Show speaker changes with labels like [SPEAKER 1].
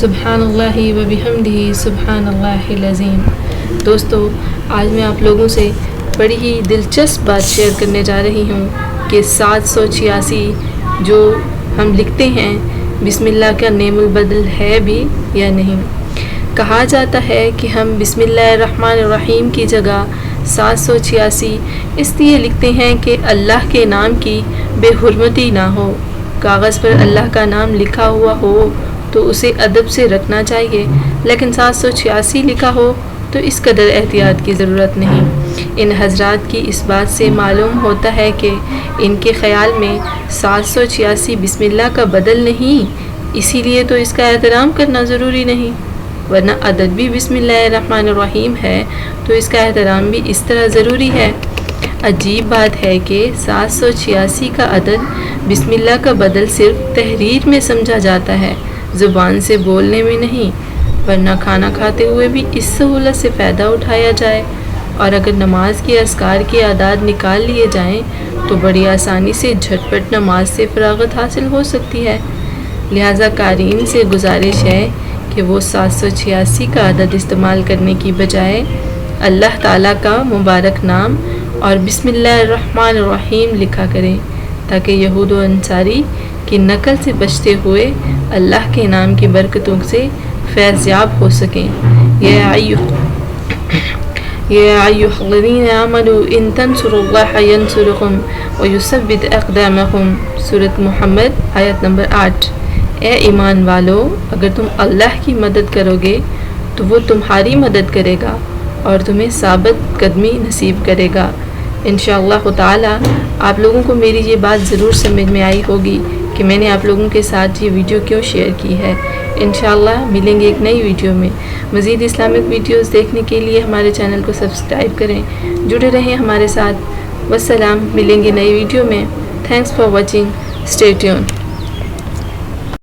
[SPEAKER 1] سبحاناللہ و بحمدہ سبحان اللہ العظیم۔ دوستو، آج میں آپ لوگوں سے بڑی ہی دلچسپ بات شیئر کرنے جا رہی ہوں کہ 786 جو ہم لکھتے ہیں بسم اللہ کا نعم البدل ہے بھی یا نہیں۔ کہا جاتا ہے کہ ہم بسم اللہ الرحمن الرحیم کی جگہ 786 اس لیے لکھتے ہیں کہ اللہ کے نام کی بے حرمتی نہ ہو۔ کاغذ پر اللہ کا نام لکھا ہوا ہو تو اسے ادب سے رکھنا چاہیے، لیکن 786 لکھا ہو تو اس قدر احتیاط کی ضرورت نہیں۔ ان حضرات کی اس بات سے معلوم ہوتا ہے کہ ان کے خیال میں 786 بسم اللہ کا بدل نہیں، اسی لیے تو اس کا احترام کرنا ضروری نہیں، ورنہ عدد بھی بسم اللہ الرحمن الرحیم ہے تو اس کا احترام بھی اس طرح ضروری ہے۔ عجیب بات ہے کہ 786 کا عدد بسم اللہ کا بدل صرف تحریر میں سمجھا جاتا ہے، زبان سے بولنے میں نہیں، ورنہ کھانا کھاتے ہوئے بھی اس سہولت سے فائدہ اٹھایا جائے، اور اگر نماز کے اذکار کے اعداد نکال لیے جائیں تو بڑی آسانی سے جھٹ پٹ نماز سے فراغت حاصل ہو سکتی ہے۔ لہٰذا قارئین سے گزارش ہے کہ وہ 786 کا عدد استعمال کرنے کی بجائے اللہ تعالیٰ کا مبارک نام اور بسم اللہ الرحمن الرحیم لکھا کریں، تاکہ یہود و انصاری کی نقل سے بچتے ہوئے اللہ کے نام کی برکتوں سے فیض یاب ہو سکیں۔ یا ایھا الذین آمنوا ان تنصروا اللہ ینصرکم ویثبت اقدامکم، سورۃ محمد آیت نمبر 8۔ اے ایمان والو، اگر تم اللہ کی مدد کرو گے تو وہ تمہاری مدد کرے گا اور تمہیں ثابت قدمی نصیب کرے گا۔ انشاءاللہ تعالی آپ لوگوں کو میری یہ بات ضرور سمجھ میں آئی ہوگی کہ میں نے آپ لوگوں کے ساتھ یہ ویڈیو کیوں شیئر کی ہے۔ انشاءاللہ ملیں گے ایک نئی ویڈیو میں۔ مزید اسلامک ویڈیوز دیکھنے کے لیے ہمارے چینل کو سبسکرائب کریں، جڑے رہیں ہمارے ساتھ۔ والسلام، ملیں گے نئی ویڈیو میں۔ Thanks for watching, stay tune.